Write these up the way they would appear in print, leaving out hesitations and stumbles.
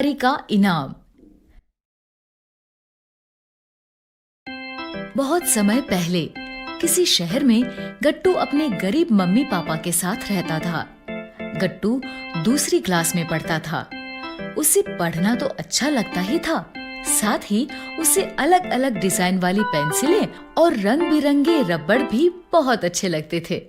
समझदारी का इनाम। बहुत समय पहले किसी शहर में गट्टू अपने गरीब मम्मी पापा के साथ रहता था। गट्टू दूसरी क्लास में पढ़ता था। उसे पढ़ना तो अच्छा लगता ही था, साथ ही उसे अलग अलग डिजाइन वाली पेंसिलें और रंग बिरंगे रबड़ भी बहुत अच्छे लगते थे।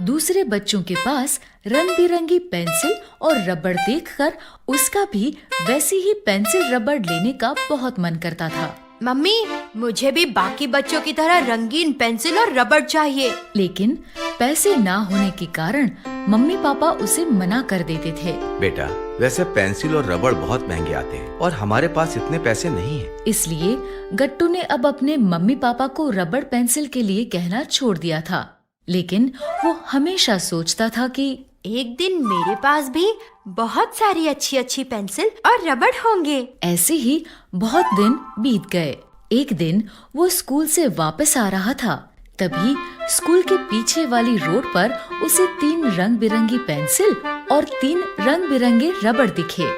दूसरे बच्चों के पास रंग बिरंगी पेंसिल और रबड़ देखकर उसका भी वैसी ही पेंसिल रबड़ लेने का बहुत मन करता था। मम्मी, मुझे भी बाकी बच्चों की तरह रंगीन पेंसिल और रबड़ चाहिए। लेकिन पैसे ना होने के कारण मम्मी पापा उसे मना कर देते थे। बेटा, वैसे पेंसिल और रबड़ बहुत महंगे आते हैं और हमारे पास इतने पैसे नहीं हैं। इसलिए गट्टू ने अब अपने मम्मी पापा को रबड़ पेंसिल के लिए कहना छोड़ दिया था। लेकिन वो हमेशा सोचता था कि एक दिन मेरे पास भी बहुत सारी अच्छी अच्छी पेंसिल और रबड़ होंगे। ऐसे ही बहुत दिन बीत गए। एक दिन वो स्कूल से वापस आ रहा था, तभी स्कूल के पीछे वाली रोड पर उसे 3 रंग बिरंगी पेंसिल और 3 रंग बिरंगे रबड़ दिखे।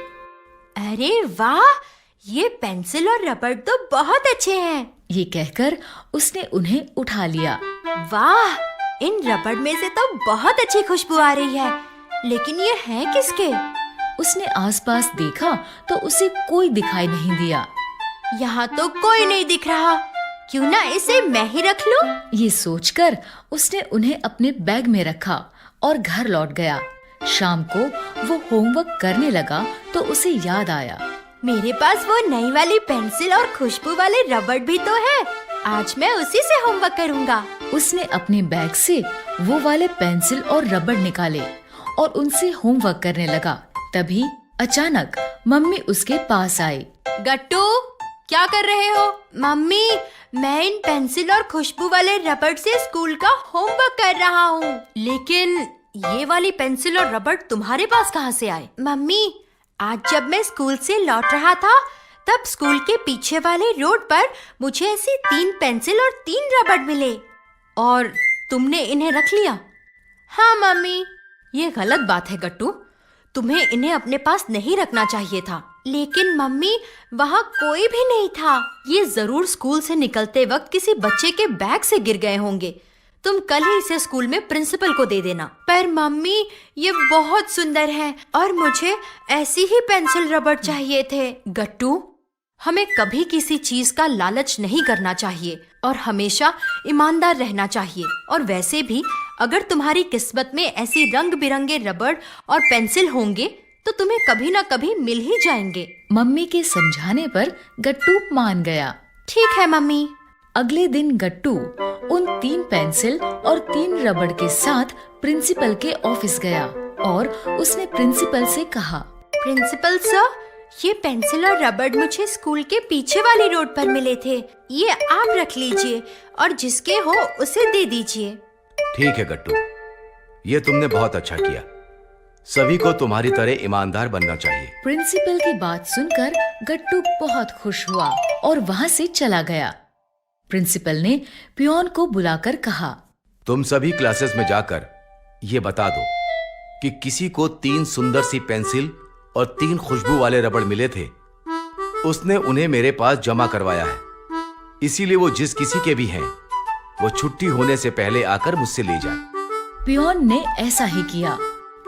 अरे वाह, ये पेंसिल और रबड़ तो बहुत अच्छे हैं। ये कहकर उसने उन्हें उठा लिया। वाह, इन रबड़ में से तो बहुत अच्छी खुशबू आ रही है, लेकिन ये है किसके? उसने आसपास देखा तो उसे कोई दिखाई नहीं दिया। यहाँ तो कोई नहीं दिख रहा, क्यों ना इसे मैं ही रख लूं? ये सोचकर उसने उन्हें अपने बैग में रखा और घर लौट गया। शाम को वो होमवर्क करने लगा तो उसे याद आया, मेरे पास वो नई वाली पेंसिल और खुशबू वाले रबड़ भी तो है। आज मैं उसी से होमवर्क करूँगा। उसने अपने बैग से वो वाले पेंसिल और रबड़ निकाले और उनसे होमवर्क करने लगा। तभी अचानक मम्मी उसके पास आई। गट्टू, क्या कर रहे हो? मम्मी, मैं इन पेंसिल और खुशबू वाले रबड़ से स्कूल का होमवर्क कर रहा हूँ। लेकिन ये वाली पेंसिल और रबड़ तुम्हारे पास कहाँ से आए? मम्मी, आज जब मैं स्कूल से लौट रहा था तब स्कूल के पीछे वाले रोड पर मुझे ऐसी 3 पेंसिल और 3 रबड़ मिले। और तुमने इन्हें रख लिया? हाँ मम्मी। ये गलत बात है गट्टू, तुम्हें इन्हें अपने पास नहीं रखना चाहिए था। लेकिन मम्मी, वहाँ कोई भी नहीं था। ये जरूर स्कूल से निकलते वक्त किसी बच्चे के बैग से गिर गए होंगे। तुम कल ही इसे स्कूल में प्रिंसिपल को दे देना। पर मम्मी, ये बहुत सुंदर है और मुझे ऐसी ही पेंसिल रबड़ चाहिए थे। गट्टू, हमें कभी किसी चीज का लालच नहीं करना चाहिए और हमेशा ईमानदार रहना चाहिए। और वैसे भी अगर तुम्हारी किस्मत में ऐसी रंग बिरंगे रबड़ और पेंसिल होंगे तो तुम्हें कभी ना कभी मिल ही जाएंगे। मम्मी के समझाने पर गट्टू मान गया। ठीक है मम्मी। अगले दिन गट्टू उन 3 पेंसिल और 3 रबड़ के साथ प्रिंसिपल के ऑफिस गया और उसने प्रिंसिपल से कहा, प्रिंसिपल सर, ये पेंसिल और रबड़ मुझे स्कूल के पीछे वाली रोड पर मिले थे। ये आप रख लीजिए और जिसके हो उसे दे दीजिए। ठीक है गट्टू, ये तुमने बहुत अच्छा किया। सभी को तुम्हारी तरह ईमानदार बनना चाहिए। प्रिंसिपल की बात सुनकर गट्टू बहुत खुश हुआ और वहाँ से चला गया। प्रिंसिपल ने पियोन को बुलाकर कहा, तुम सभी क्लासेस में जाकर ये बता दो कि किसी को 3 सुंदर सी पेंसिल और 3 खुशबू वाले रबड़ मिले थे। उसने उन्हें मेरे पास जमा करवाया है, इसीलिए वो जिस किसी के भी हैं वो छुट्टी होने से पहले आकर मुझसे ले जाए। पियोन ने ऐसा ही किया।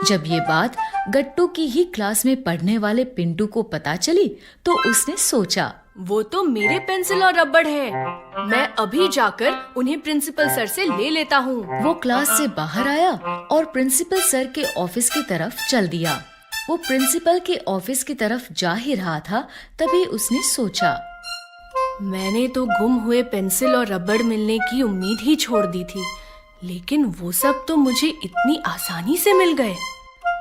जब ये बात गट्टू की ही क्लास में पढ़ने वाले पिंटू को पता चली तो उसने सोचा, वो तो मेरे पेंसिल और रबड़ है। मैं अभी जाकर उन्हें प्रिंसिपल सर से ले लेता हूँ। वो क्लास से बाहर आया और प्रिंसिपल सर के ऑफिस की तरफ चल दिया। वो प्रिंसिपल के ऑफिस की तरफ जा ही रहा था, तभी उसने सोचा, मैंने तो गुम हुए पेंसिल और रबड़ मिलने की उम्मीद ही छोड़ दी थी, लेकिन वो सब तो मुझे इतनी आसानी से मिल गए।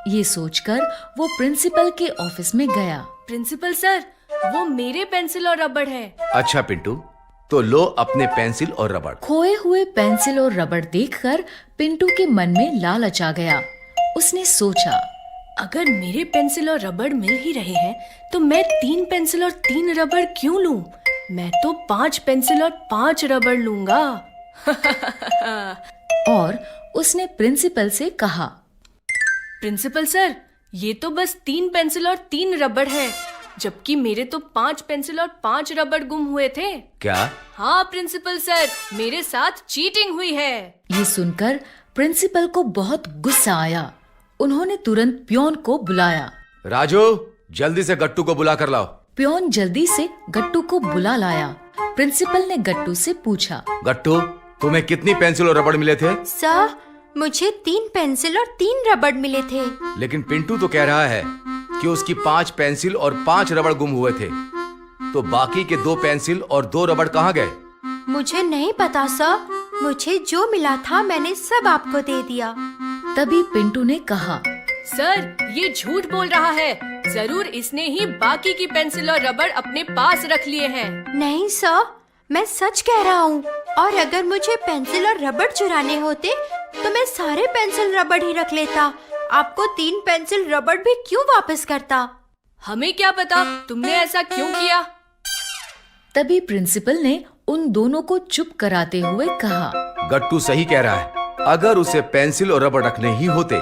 ये सोचकर वो प्रिंसिपल के ऑफिस में गया। प्रिंसिपल सर, वो मेरे पेंसिल और रबड़ है। अच्छा पिंटू, तो लो अपने पेंसिल और रबड़। खोए हुए पेंसिल और रबड़ देखकर पिंटू के मन में लालच आ गया। उसने सोचा, अगर मेरे पेंसिल और रबड़ मिल ही रहे हैं तो मैं 3 पेंसिल और 3 रबड़ क्यों लूं? मैं तो 5 पेंसिल और 5 रबड़ लूंगा। और उसने प्रिंसिपल से कहा, प्रिंसिपल सर, ये तो बस 3 पेंसिल और 3 रबड़ है, जबकि मेरे तो 5 पेंसिल और 5 रबड़ गुम हुए थे। क्या? हाँ प्रिंसिपल सर, मेरे साथ चीटिंग हुई है। ये सुनकर प्रिंसिपल को बहुत गुस्सा आया। उन्होंने तुरंत पियोन को बुलाया। राजू, जल्दी से गट्टू को बुला कर लाओ। पियोन जल्दी से गट्टू को बुला लाया। प्रिंसिपल ने गट्टू से पूछा, गट्टू, तुम्हें कितनी पेंसिल और रबड़ मिले थे? सर, मुझे 3 पेंसिल और 3 रबड़ मिले थे। लेकिन पिंटू तो कह रहा है कि उसकी 5 पेंसिल और 5 रबड़ गुम हुए थे। तो बाकी के 2 पेंसिल और 2 रबड़ कहाँ गए? मुझे नहीं पता सर, मुझे जो मिला था मैंने सब आपको दे दिया। तभी पिंटू ने कहा, सर, ये झूठ बोल रहा है। जरूर इसने ही बाकी की पेंसिल और रबड़ अपने पास रख लिए हैं। नहीं सर, मैं सच कह रहा हूँ। और अगर मुझे पेंसिल और रबड़ चुराने होते तो मैं सारे पेंसिल रबड़ ही रख लेता। आपको 3 पेंसिल रबड़ भी क्यों वापस करता? हमें क्या पता तुमने ऐसा क्यों किया। तभी प्रिंसिपल ने उन दोनों को चुप कराते हुए कहा, गट्टू सही कह रहा है। अगर उसे पेंसिल और रबड़ रखने ही होते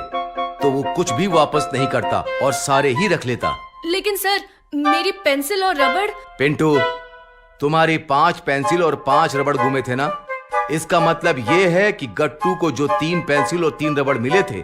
तो वो कुछ भी वापस नहीं करता और सारे ही रख लेता। लेकिन सर, मेरी पेंसिल और रबड़। पिंटू, तुम्हारी 5 पेंसिल और 5 रबड़ गुमे थे ना? इसका मतलब ये है कि गट्टू को जो 3 पेंसिल और 3 रबड़ मिले थे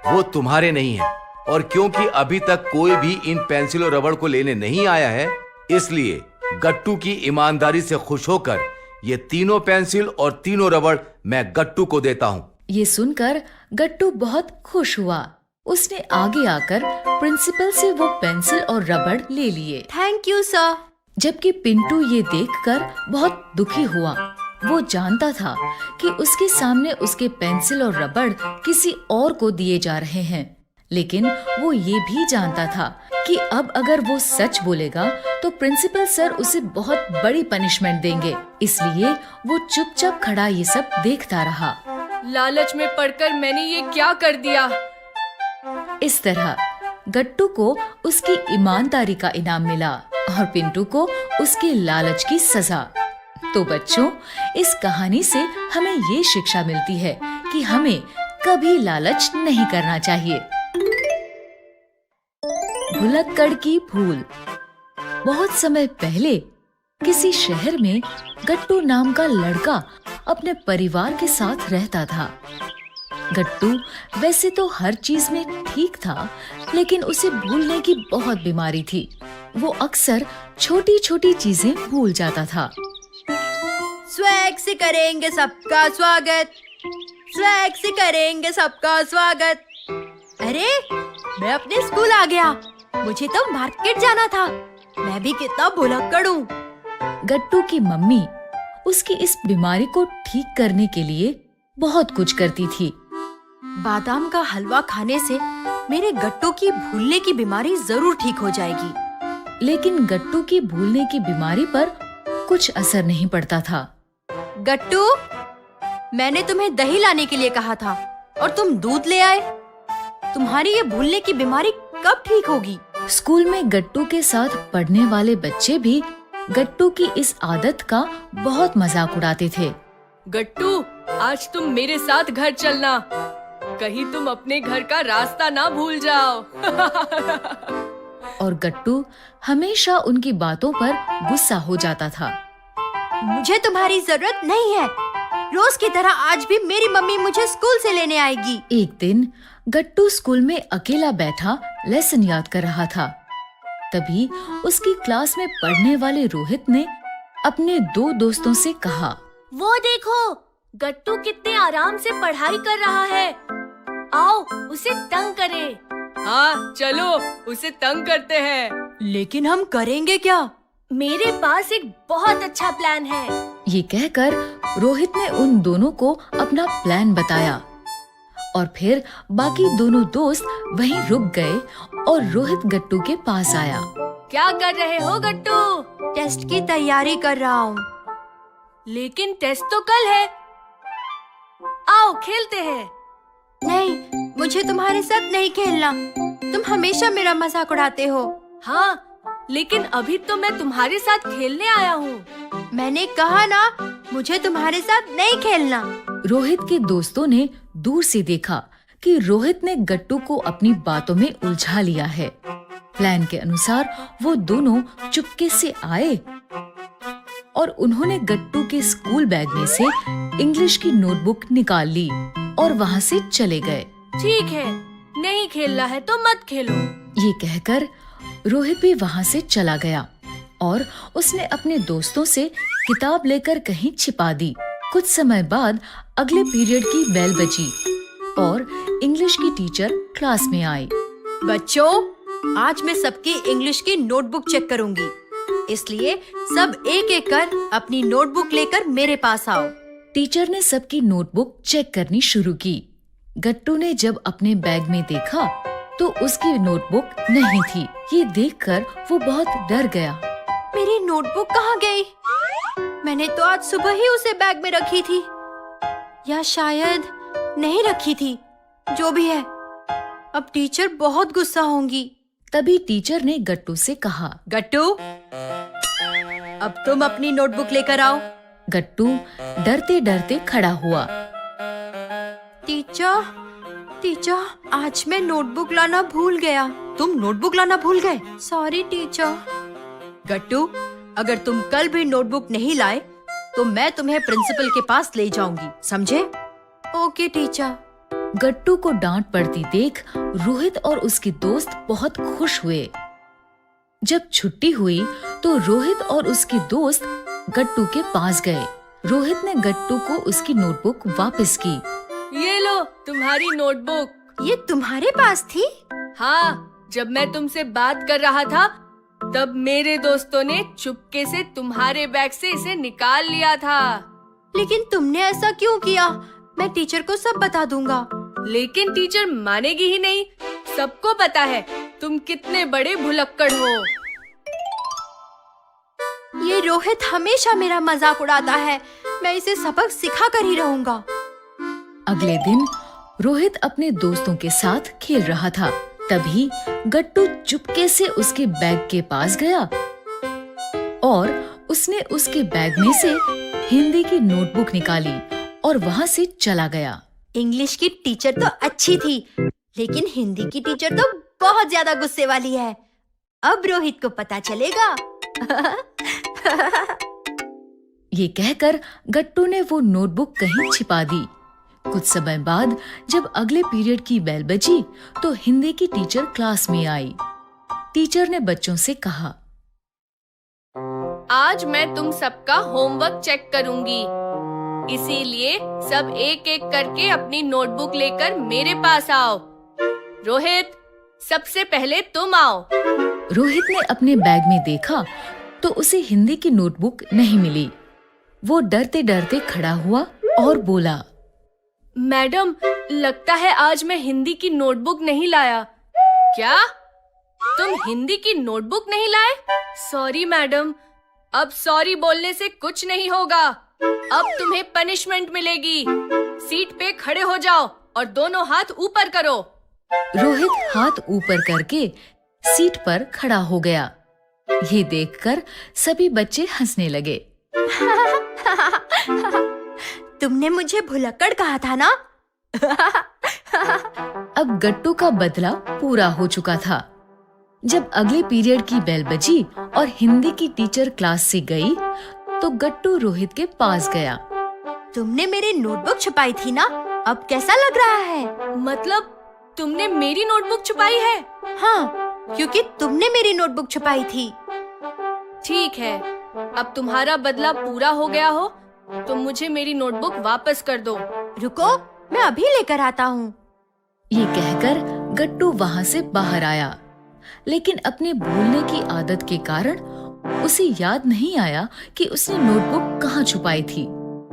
वो तुम्हारे नहीं है। और क्योंकि अभी तक कोई भी इन पेंसिल और रबड़ को लेने नहीं आया है, इसलिए गट्टू की ईमानदारी से खुश होकर ये तीनों पेंसिल और तीनों रबड़ मैं गट्टू को देता हूँ। ये सुनकर गट्टू बहुत खुश हुआ। उसने आगे आकर प्रिंसिपल से वो पेंसिल और रबड़ ले लिए। Thank you sir. जबकि पिंटू ये देखकर बहुत दुखी हुआ। वो जानता था कि उसके सामने उसके पेंसिल और रबड़ किसी और को दिए जा रहे हैं, लेकिन वो ये भी जानता था कि अब अगर वो सच बोलेगा तो प्रिंसिपल सर उसे बहुत बड़ी पनिशमेंट देंगे। इसलिए वो चुपचाप खड़ा ये सब देखता रहा। लालच में पड़कर मैंने ये क्या कर दिया। इस तरह गट्टू को उसकी ईमानदारी का इनाम मिला और पिंटू को उसके लालच की सजा। तो बच्चों, इस कहानी से हमें ये शिक्षा मिलती है कि हमें कभी लालच नहीं करना चाहिए। भुलक्कड़ की भूल। बहुत समय पहले किसी शहर में गट्टू नाम का लड़का अपने परिवार के साथ रहता था। गट्टू वैसे तो हर चीज में ठीक था, लेकिन उसे भूलने की बहुत बीमारी थी। वो अक्सर छोटी छोटी चीजें भूल जाता था। स्वैग से करेंगे सबका स्वागत, स्वैग से करेंगे सबका स्वागत। अरे, मैं अपने स्कूल आ गया। मुझे तो मार्केट जाना था। मैं भी कितना भुलक्कड़ हूँ। गट्टू की मम्मी उसकी इस बीमारी को ठीक करने के लिए बहुत कुछ करती थी। बादाम का हलवा खाने से मेरे गट्टू की भूलने की बीमारी जरूर ठीक हो जाएगी। लेकिन गट्टू की भूलने की बीमारी पर कुछ असर नहीं पड़ता था। गट्टू, मैंने तुम्हें दही लाने के लिए कहा था और तुम दूध ले आए। तुम्हारी ये भूलने की बीमारी कब ठीक होगी? स्कूल में गट्टू के साथ पढ़ने वाले बच्चे भी गट्टू की इस आदत का बहुत मजाक उड़ाते थे। गट्टू, आज तुम मेरे साथ घर चलना, कहीं तुम अपने घर का रास्ता ना भूल जाओ। और गट्टू हमेशा उनकी बातों पर गुस्सा हो जाता था। मुझे तुम्हारी जरूरत नहीं है। रोज की तरह आज भी मेरी मम्मी मुझे स्कूल से लेने आएगी। एक दिन गट्टू स्कूल में अकेला बैठा लेसन याद कर रहा था। तभी उसकी क्लास में पढ़ने वाले रोहित ने अपने 2 दोस्तों से कहा, वो देखो, गट्टू कितने आराम से पढ़ाई कर रहा है। आओ उसे तंग करें। हाँ चलो, उसे तंग करते हैं। लेकिन हम करेंगे क्या? मेरे पास एक बहुत अच्छा प्लान है। ये कहकर रोहित ने उन दोनों को अपना प्लान बताया और फिर बाकी दोनों दोस्त वहीं रुक गए और रोहित गट्टू के पास आया। क्या कर रहे हो गट्टू? टेस्ट की तैयारी कर रहा हूँ। लेकिन टेस्ट तो कल है। आओ खेलते हैं। नहीं, मुझे तुम्हारे साथ नहीं खेलना। तुम हमेशा मेरा मजाक उड़ाते हो। हाँ, लेकिन अभी तो मैं तुम्हारे साथ खेलने आया हूँ। मैंने कहा ना, मुझे तुम्हारे साथ नहीं खेलना। रोहित के दोस्तों ने दूर से देखा कि रोहित ने गट्टू को अपनी बातों में उलझा लिया है। प्लान के अनुसार वो दोनों चुपके से आए और उन्होंने गट्टू के स्कूल बैग में से इंग्लिश की नोटबुक निकाल ली और वहाँ से चले गए। ठीक है, नहीं खेलना है तो मत खेलो। ये कहकर रोहित भी वहाँ से चला गया और उसने अपने दोस्तों से किताब लेकर कहीं छिपा दी। कुछ समय बाद अगले पीरियड की बेल बजी और इंग्लिश की टीचर क्लास में आई। बच्चों, आज मैं सबकी इंग्लिश की नोटबुक चेक करूंगी, इसलिए सब एक एक कर अपनी नोटबुक लेकर मेरे पास आओ। टीचर ने सबकी नोटबुक चेक करनी शुरू की। गट्टू ने जब अपने बैग में देखा तो उसकी नोटबुक नहीं थी। ये देखकर वो बहुत डर गया। मेरी नोटबुक कहाँ गई? मैंने तो आज सुबह ही उसे बैग में रखी थी, या शायद नहीं रखी थी। जो भी है, अब टीचर बहुत गुस्सा होंगी। तभी टीचर ने गट्टू से कहा, गट्टू, अब तुम अपनी नोटबुक लेकर आओ। गट्टू डरते डरते खड़ा हुआ। टीचर, आज मैं नोटबुक लाना भूल गया। तुम नोटबुक लाना भूल गए? Sorry teacher. गट्टू, अगर तुम कल भी नोटबुक नहीं लाए तो मैं तुम्हें प्रिंसिपल के पास ले जाऊंगी, समझे? Okay teacher. गट्टू को डांट पड़ती देख रोहित और उसके दोस्त बहुत खुश हुए। जब छुट्टी हुई तो रोहित और उसके दोस्त गट्टू के पास गए। रोहित ने गट्टू को उसकी नोटबुक वापस की। ये लो तुम्हारी नोटबुक। ये तुम्हारे पास थी? हाँ, जब मैं तुमसे बात कर रहा था तब मेरे दोस्तों ने चुपके से तुम्हारे बैग से इसे निकाल लिया था। लेकिन तुमने ऐसा क्यों किया? मैं टीचर को सब बता दूंगा। लेकिन टीचर मानेगी ही नहीं। सबको पता है तुम कितने बड़े भुलक्कड़ हो। ये रोहित हमेशा मेरा मजाक उड़ाता है। मैं इसे सबक सिखा कर ही रहूंगा। अगले दिन रोहित अपने दोस्तों के साथ खेल रहा था। तभी गट्टू चुपके से उसके बैग के पास गया और उसने उसके बैग में से हिंदी की नोटबुक निकाली और वहाँ से चला गया। इंग्लिश की टीचर तो अच्छी थी, लेकिन हिंदी की टीचर तो बहुत ज्यादा गुस्से वाली है। अब रोहित को पता चलेगा। ये कहकर गट्टू ने वो नोटबुक कहीं छिपा दी। कुछ समय बाद जब अगले पीरियड की बेल बजी तो हिंदी की टीचर क्लास में आई। टीचर ने बच्चों से कहा, आज मैं तुम सबका होमवर्क चेक करूंगी, इसीलिए सब एक एक करके अपनी नोटबुक लेकर मेरे पास आओ। रोहित, सबसे पहले तुम आओ। रोहित ने अपने बैग में देखा तो उसे हिंदी की नोटबुक नहीं मिली। वो डरते डरते खड़ा हुआ और बोला, मैडम, लगता है आज मैं हिंदी की नोटबुक नहीं लाया। क्या? तुम हिंदी की नोटबुक नहीं लाए? सॉरी मैडम, अब सॉरी बोलने से कुछ नहीं होगा। अब तुम्हें पनिशमेंट मिलेगी। सीट पे खड़े हो जाओ और दोनों हाथ ऊपर करो। रोहित हाथ ऊपर करके सीट पर खड़ा हो गया। ये देखकर सभी बच्चे हंसने लगे। तुमने मुझे भुलक्कड़ कहा था ना? अब गट्टू का बदला पूरा हो चुका था। जब अगले पीरियड की बेल बजी और हिंदी की टीचर क्लास से गई तो गट्टू रोहित के पास गया। तुमने मेरी नोटबुक छुपाई थी ना? अब कैसा लग रहा है? मतलब तुमने मेरी नोटबुक छुपाई है? हाँ, क्योंकि तुमने मेरी नोटबुक छुपाई थी। ठीक है, अब तुम्हारा बदला पूरा हो गया हो तो मुझे मेरी नोटबुक वापस कर दो। रुको, मैं अभी लेकर आता हूँ। ये कहकर गट्टू वहाँ से बाहर आया, लेकिन अपने भूलने की आदत के कारण उसे याद नहीं आया कि उसने नोटबुक कहाँ छुपाई थी।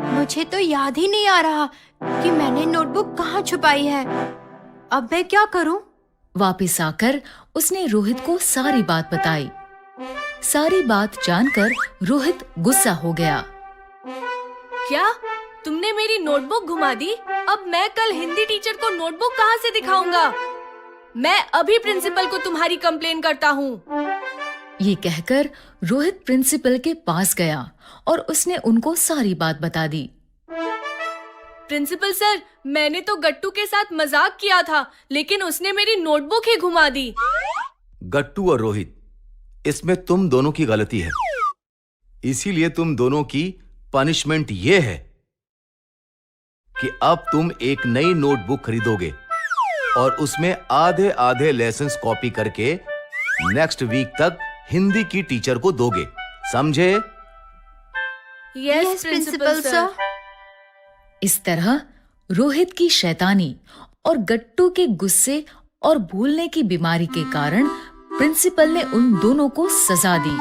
मुझे तो याद ही नहीं आ रहा कि मैंने नोटबुक कहाँ छुपाई है। अब मैं क्या करूँ? वापस आकर उसने रोहित को सारी बात बताई। सारी बात जानकर रोहित गुस्सा हो गया। क्या? तुमने मेरी नोटबुक घुमा दी? अब मैं कल हिंदी टीचर को नोटबुक कहाँ से दिखाऊंगा? मैं अभी प्रिंसिपल को तुम्हारी कंप्लेन करता हूँ। ये कहकर रोहित प्रिंसिपल के पास गया और उसने उनको सारी बात बता दी। प्रिंसिपल सर, मैंने तो गट्टू के साथ मजाक किया था, लेकिन उसने मेरी नोटबुक ही घुमा दी। गट्टू और रोहित, इसमें तुम दोनों की गलती है। इसीलिए तुम दोनों की पनिशमेंट ये है कि अब तुम एक नई नोटबुक खरीदोगे और उसमें आधे आधे लेसन्स कॉपी करके नेक्स्ट वीक तक हिंदी की टीचर को दोगे, समझे? Yes principal sir. इस तरह रोहित की शैतानी और गट्टू के गुस्से और भूलने की बीमारी के कारण प्रिंसिपल ने उन दोनों को सजा दी।